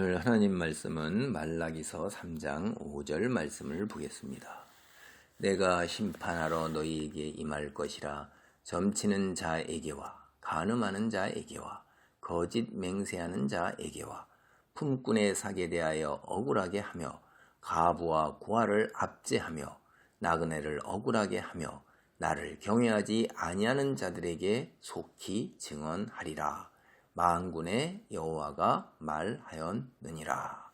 오늘 하나님 말씀은 말라기서 3장 5절 말씀을 보겠습니다. 내가 심판하러 너희에게 임할 것이라. 점치는 자에게와 간음하는 자에게와 거짓 맹세하는 자에게와 품꾼의 사기에 대하여 억울하게 하며 가부와 고아를 압제하며 나그네를 억울하게 하며 나를 경외하지 아니하는 자들에게 속히 증언하리라. 만군의 여호와가 말하였느니라.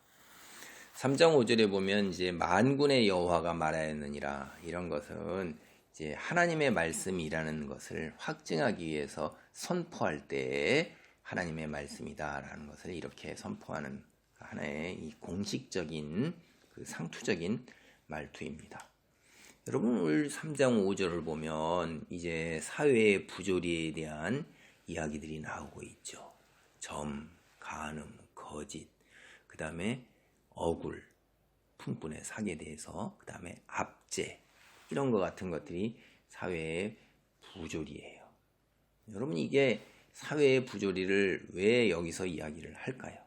3장 5절에 보면 이제 만군의 여호와가 말하였느니라, 이런 것은 이제 하나님의 말씀이라는 것을 확증하기 위해서 선포할 때 하나님의 말씀이다라는 것을 이렇게 선포하는 하나의 이 공식적인 상투적인 말투입니다. 여러분, 오늘 3장 5절을 보면 이제 사회의 부조리에 대한 이야기들이 나오고 있죠. 점, 간음, 거짓, 그 다음에 억울, 품꾼의 사기에 대해서, 그 다음에 압제, 이런 것 같은 것들이 사회의 부조리예요. 여러분, 이게 사회의 부조리를 왜 여기서 이야기를 할까요?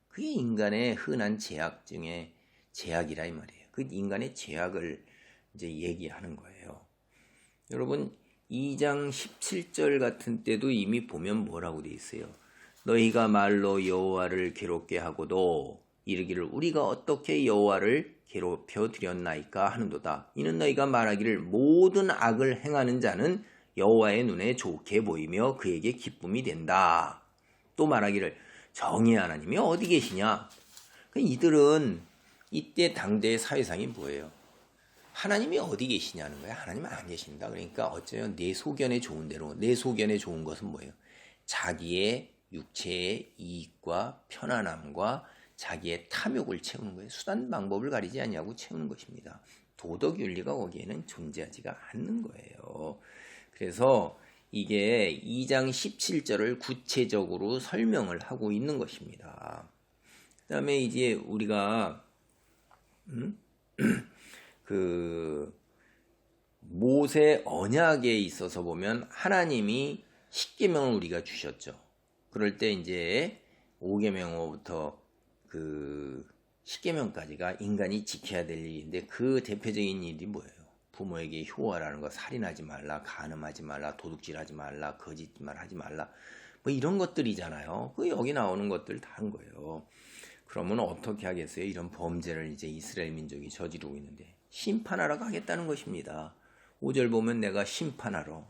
그게 인간의 흔한 죄악 중에 죄악이라 이 말이에요. 그 인간의 죄악을 이제 얘기하는 거예요. 여러분, 2장 17절 같은 때도 이미 보면 뭐라고 돼 있어요? 너희가 말로 여호와를 괴롭게 하고도 이르기를 우리가 어떻게 여호와를 괴롭혀 드렸나이까 하는도다. 이는 너희가 말하기를 모든 악을 행하는 자는 여호와의 눈에 좋게 보이며 그에게 기쁨이 된다. 또 말하기를 정의의 하나님이 어디 계시냐? 이들은 이때 당대의 사회상이 뭐예요? 하나님이 어디 계시냐는 거예요. 하나님은 안 계신다. 그러니까 어째요? 내 소견에 좋은 대로, 내 소견에 좋은 것은 뭐예요? 자기의 육체의 이익과 편안함과 자기의 탐욕을 채우는 거예요. 수단 방법을 가리지 않냐고 채우는 것입니다. 도덕 윤리가 거기에는 존재하지가 않는 거예요. 그래서 이게 2장 17절을 구체적으로 설명을 하고 있는 것입니다. 그 다음에 이제 우리가 모세 언약에 있어서 보면 하나님이 10계명을 우리가 주셨죠. 그럴 때 이제 5계명부터 10계명까지가 인간이 지켜야 될 일인데, 그 대표적인 일이 뭐예요? 부모에게 효하라는 거, 살인하지 말라, 간음하지 말라, 도둑질하지 말라, 거짓말 하지 말라, 뭐 이런 것들이잖아요. 그 여기 나오는 것들 다 한 거예요. 그러면 어떻게 하겠어요? 이런 범죄를 이제 이스라엘 민족이 저지르고 있는데 심판하러 가겠다는 것입니다. 5절 보면 내가 심판하러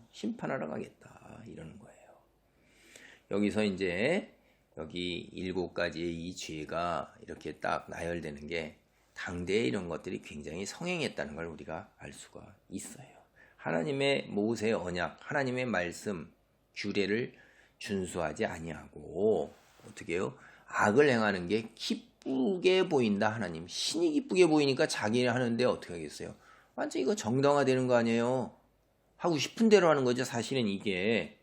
가겠다, 이러는 거예요. 여기서 이제 여기 7가지의 이 죄가 이렇게 딱 나열되는 게 당대에 이런 것들이 굉장히 성행했다는 걸 우리가 알 수가 있어요. 하나님의 모세 언약, 하나님의 말씀, 규례를 준수하지 아니하고 어떻게 해요? 악을 행하는 게 기쁘게 보인다. 하나님 신이 기쁘게 보이니까 자기를 하는데 어떻게 하겠어요? 완전 이거 정당화되는 거 아니에요? 하고 싶은 대로 하는 거죠. 사실은 이게.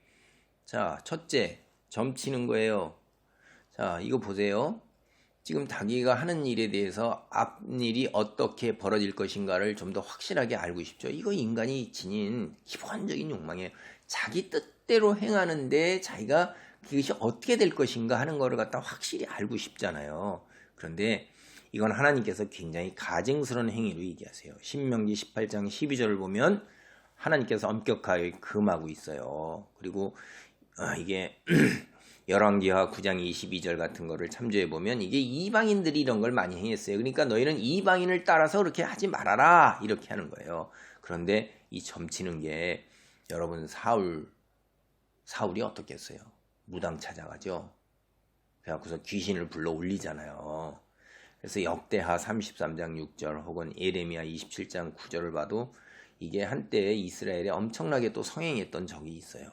자, 첫째, 점치는 거예요. 자, 이거 보세요. 지금 자기가 하는 일에 대해서 앞일이 어떻게 벌어질 것인가를 좀 더 확실하게 알고 싶죠. 이거 인간이 지닌 기본적인 욕망이에요. 자기 뜻대로 행하는데 자기가 그것이 어떻게 될 것인가 하는 거를 갖다 확실히 알고 싶잖아요. 그런데 이건 하나님께서 굉장히 가증스러운 행위로 얘기하세요. 신명기 18장 12절을 보면 하나님께서 엄격하게 금하고 있어요. 그리고 이게 열왕기하 9장 22절 같은 거를 참조해 보면 이게 이방인들이 이런 걸 많이 행했어요. 그러니까 너희는 이방인을 따라서 그렇게 하지 말아라, 이렇게 하는 거예요. 그런데 이 점치는 게, 여러분, 사울이 어떻게 했어요? 무당 찾아가죠. 그래갖고서 귀신을 불러 올리잖아요. 그래서 역대하 33장 6절 혹은 예레미야 27장 9절을 봐도 이게 한때 이스라엘에 엄청나게 또 성행했던 적이 있어요.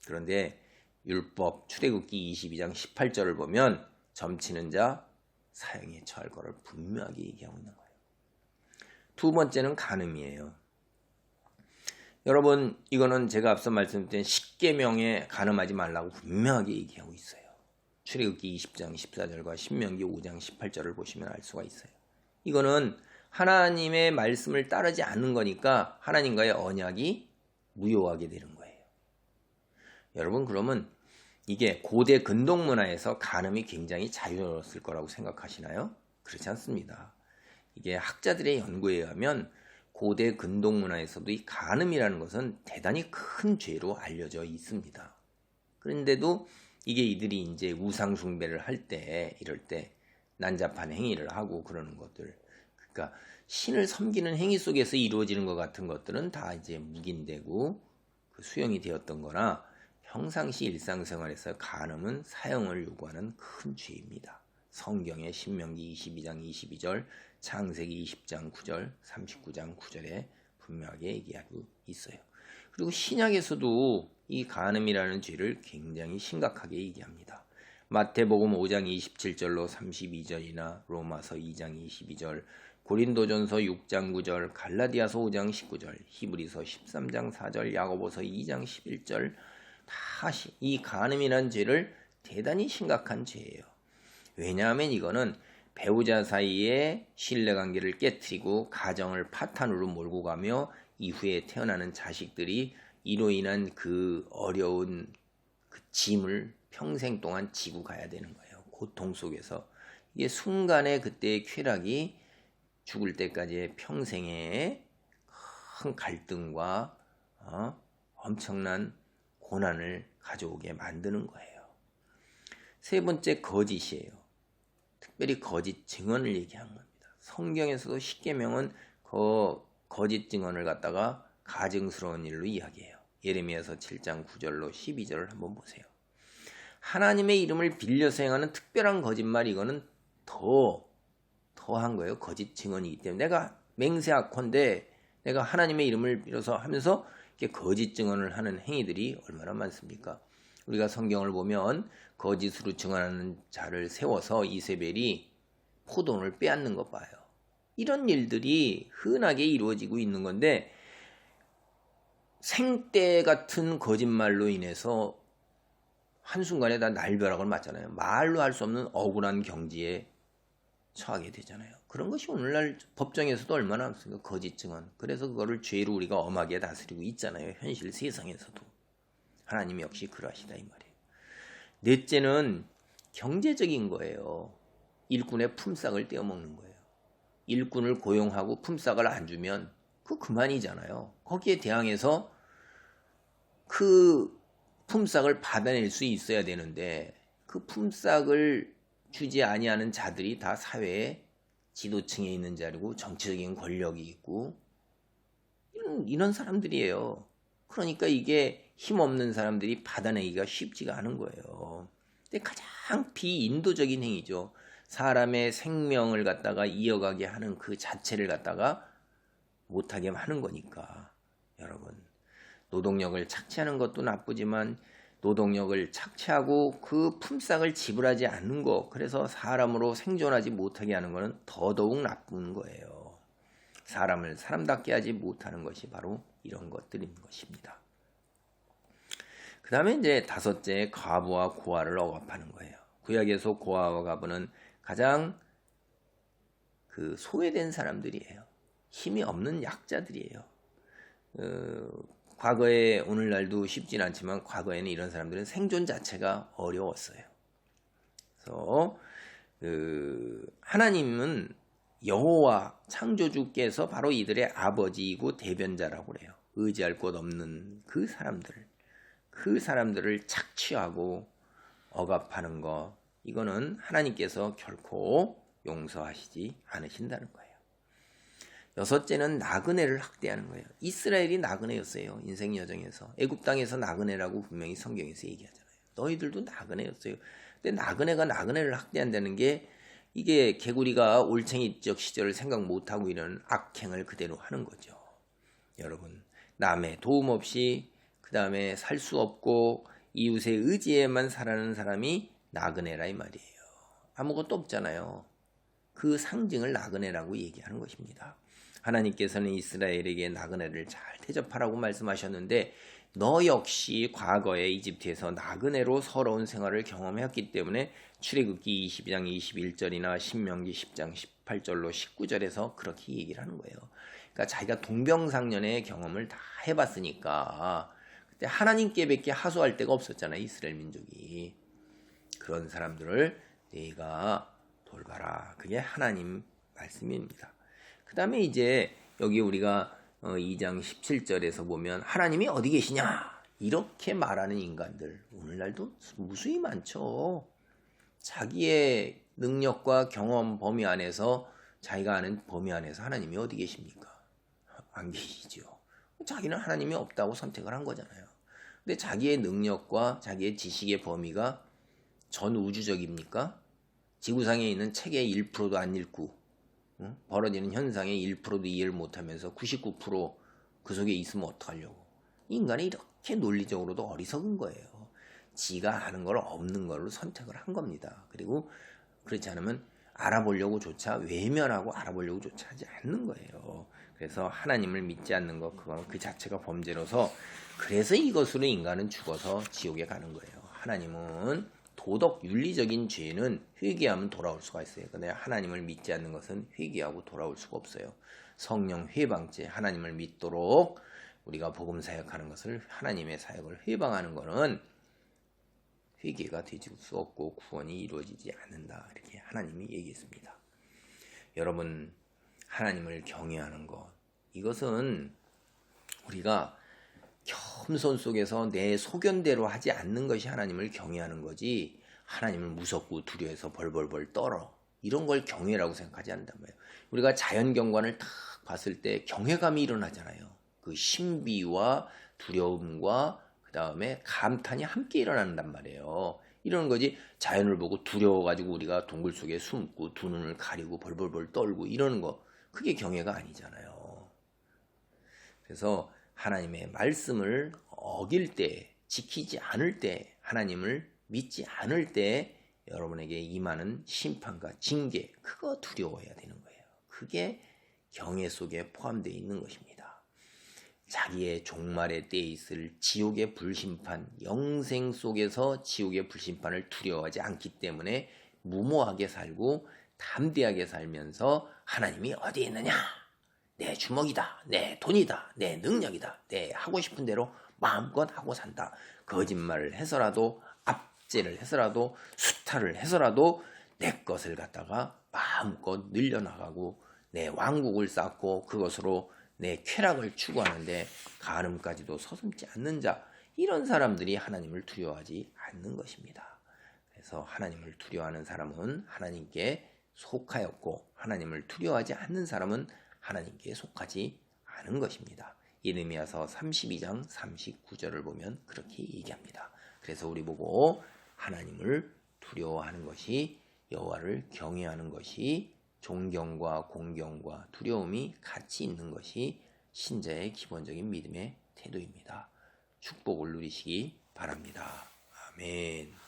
그런데 율법 출애굽기 22장 18절을 보면 점치는 자 사형에 처할 거를 분명하게 얘기하고 있는 거예요. 두 번째는 간음이에요. 여러분, 이거는 제가 앞서 말씀드린 10계명에 간음하지 말라고 분명하게 얘기하고 있어요. 출애굽기 20장 14절과 신명기 5장 18절을 보시면 알 수가 있어요. 이거는 하나님의 말씀을 따르지 않는 거니까 하나님과의 언약이 무효하게 되는 거예요. 여러분, 그러면 이게 고대 근동 문화에서 간음이 굉장히 자유로웠을 거라고 생각하시나요? 그렇지 않습니다. 이게 학자들의 연구에 의하면 고대 근동 문화에서도 이 간음이라는 것은 대단히 큰 죄로 알려져 있습니다. 그런데도 이게 이들이 이제 우상 숭배를 할 때, 이럴 때 난잡한 행위를 하고 그러는 것들, 그러니까 신을 섬기는 행위 속에서 이루어지는 것 같은 것들은 다 이제 묵인되고 그 수용이 되었던 거나 평상시 일상생활에서 간음은 사형을 요구하는 큰 죄입니다. 성경의 신명기 22장 22절, 창세기 20장 9절, 39장 9절에 분명하게 얘기하고 있어요. 그리고 신약에서도 이 간음이라는 죄를 굉장히 심각하게 얘기합니다. 마태복음 5장 27절로 32절이나 로마서 2장 22절, 고린도전서 6장 9절, 갈라디아서 5장 19절, 히브리서 13장 4절, 야고보서 2장 11절 다 이 간음이라는 죄를 대단히 심각한 죄예요. 왜냐하면 이거는 배우자 사이에 신뢰관계를 깨트리고 가정을 파탄으로 몰고 가며 이후에 태어나는 자식들이 이로 인한 그 어려운 그 짐을 평생 동안 지고 가야 되는 거예요. 고통 속에서. 이게 순간의 그때의 쾌락이 죽을 때까지의 평생의 큰 갈등과 엄청난 고난을 가져오게 만드는 거예요. 세 번째, 거짓이에요. 특별히 거짓 증언을 얘기한 겁니다. 성경에서도 십계명은 거짓 증언을 갖다가 가증스러운 일로 이야기해요. 예레미야서 7장 9절로 12절을 한번 보세요. 하나님의 이름을 빌려서 행하는 특별한 거짓말, 이거는 더한 거예요. 거짓 증언이기 때문에 내가 맹세하건대 내가 하나님의 이름을 빌어서 하면서 이렇게 거짓 증언을 하는 행위들이 얼마나 많습니까? 우리가 성경을 보면 거짓으로 증언하는 자를 세워서 이세벨이 포도원을 빼앗는 것 봐요. 이런 일들이 흔하게 이루어지고 있는 건데 생떼 같은 거짓말로 인해서 한순간에 다 날벼락을 맞잖아요. 말로 할 수 없는 억울한 경지에 처하게 되잖아요. 그런 것이 오늘날 법정에서도 얼마나 많습니까? 거짓 증언. 그래서 그거를 죄로 우리가 엄하게 다스리고 있잖아요. 현실 세상에서도. 하나님 역시 그러하시다 이 말이에요. 넷째는 경제적인 거예요. 일꾼의 품삯을 떼어먹는 거예요. 일꾼을 고용하고 품삯을 안 주면 그만이잖아요. 거기에 대항해서 그 품삯을 받아낼 수 있어야 되는데 그 품삯을 주지 아니하는 자들이 다 사회의 지도층에 있는 자리고 정치적인 권력이 있고 이런 사람들이에요. 그러니까 이게 힘없는 사람들이 받아내기가 쉽지가 않은 거예요. 근데 가장 비인도적인 행위죠. 사람의 생명을 갖다가 이어가게 하는 그 자체를 갖다가 못하게 하는 거니까. 여러분, 노동력을 착취하는 것도 나쁘지만 노동력을 착취하고 그 품삯을 지불하지 않는 것, 그래서 사람으로 생존하지 못하게 하는 것은 더더욱 나쁜 거예요. 사람을 사람답게 하지 못하는 것이 바로 이런 것들인 것입니다. 그 다음에 이제 다섯째, 과부와 고아를 억압하는 거예요. 구약에서 고아와 과부는 가장 그 소외된 사람들이에요. 힘이 없는 약자들이에요. 과거에 오늘날도 쉽진 않지만 과거에는 이런 사람들은 생존 자체가 어려웠어요. 그래서 하나님은 여호와 창조주께서 바로 이들의 아버지이고 대변자라고 그래요. 의지할 곳 없는 그 사람들을 착취하고 억압하는 것, 이거는 하나님께서 결코 용서하시지 않으신다는 거예요. 여섯째는 나그네를 학대하는 거예요. 이스라엘이 나그네였어요. 인생 여정에서. 애굽 땅에서 나그네라고 분명히 성경에서 얘기하잖아요. 너희들도 나그네였어요. 근데 나그네가 나그네를 학대한다는 게 이게 개구리가 올챙이적 시절을 생각 못하고 이런 악행을 그대로 하는 거죠. 여러분, 남의 도움 없이 그 다음에 살 수 없고 이웃의 의지에만 살아가는 사람이 나그네라 이 말이에요. 아무것도 없잖아요. 그 상징을 나그네라고 얘기하는 것입니다. 하나님께서는 이스라엘에게 나그네를 잘 대접하라고 말씀하셨는데 너 역시 과거에 이집트에서 나그네로 서러운 생활을 경험했기 때문에 출애굽기 22장 21절이나 신명기 10장 18절로 19절에서 그렇게 얘기를 하는 거예요. 그러니까 자기가 동병상련의 경험을 다 해봤으니까 근데 하나님께밖에 하소할 데가 없었잖아요. 이스라엘 민족이. 그런 사람들을 네가 돌봐라. 그게 하나님 말씀입니다. 그 다음에 이제 여기 우리가 2장 17절에서 보면 하나님이 어디 계시냐? 이렇게 말하는 인간들 오늘날도 무수히 많죠. 자기의 능력과 경험 범위 안에서 자기가 아는 범위 안에서 하나님이 어디 계십니까? 안 계시죠. 자기는 하나님이 없다고 선택을 한 거잖아요. 근데 자기의 능력과 자기의 지식의 범위가 전 우주적입니까? 지구상에 있는 책의 1%도 안 읽고 벌어지는 현상의 1%도 이해를 못하면서 99%그 속에 있으면 어떡하려고. 인간이 이렇게 논리적으로도 어리석은 거예요. 지가 아는 걸 없는 걸로 선택을 한 겁니다. 그리고 그렇지 않으면 알아보려고 조차 외면하고 알아보려고 조차 하지 않는 거예요. 그래서 하나님을 믿지 않는 것 그 자체가 범죄로서 그래서 이것으로 인간은 죽어서 지옥에 가는 거예요. 하나님은 도덕 윤리적인 죄는 회개하면 돌아올 수가 있어요. 근데 하나님을 믿지 않는 것은 회개하고 돌아올 수가 없어요. 성령 회방죄, 하나님을 믿도록 우리가 복음 사역하는 것을 하나님의 사역을 회방하는 것은 회개가 되질 수 없고 구원이 이루어지지 않는다. 이렇게 하나님이 얘기했습니다. 여러분, 하나님을 경외하는 것, 이것은 우리가 겸손 속에서 내 소견대로 하지 않는 것이 하나님을 경외하는 거지, 하나님을 무섭고 두려워해서 벌벌벌 떨어 이런 걸 경외라고 생각하지 않는단 말이에요. 우리가 자연경관을 딱 봤을 때 경외감이 일어나잖아요. 그 신비와 두려움과 그 다음에 감탄이 함께 일어난단 말이에요. 이런 거지, 자연을 보고 두려워가지고 우리가 동굴 속에 숨고 두 눈을 가리고 벌벌벌 떨고 이러는 거, 그게 경외가 아니잖아요. 그래서 하나님의 말씀을 어길 때, 지키지 않을 때, 하나님을 믿지 않을 때 여러분에게 임하는 심판과 징계, 그거 두려워해야 되는 거예요. 그게 경외 속에 포함되어 있는 것입니다. 자기의 종말의 때에 있을 지옥의 불심판, 영생 속에서 지옥의 불심판을 두려워하지 않기 때문에 무모하게 살고 담대하게 살면서 하나님이 어디에 있느냐? 내 주먹이다, 내 돈이다, 내 능력이다, 내 하고 싶은 대로 마음껏 하고 산다. 거짓말을 해서라도, 압제를 해서라도, 수탈을 해서라도 내 것을 갖다가 마음껏 늘려나가고 내 왕국을 쌓고 그것으로 내 쾌락을 추구하는데 간음까지도 서슴지 않는 자, 이런 사람들이 하나님을 두려워하지 않는 것입니다. 그래서 하나님을 두려워하는 사람은 하나님께 속하였고, 하나님을 두려워하지 않는 사람은 하나님께 속하지 않은 것입니다. 예레미야서 32장 39절을 보면 그렇게 얘기합니다. 그래서 우리 보고 하나님을 두려워하는 것이, 여호와를 경외하는 것이, 존경과 공경과 두려움이 같이 있는 것이 신자의 기본적인 믿음의 태도입니다. 축복을 누리시기 바랍니다. 아멘.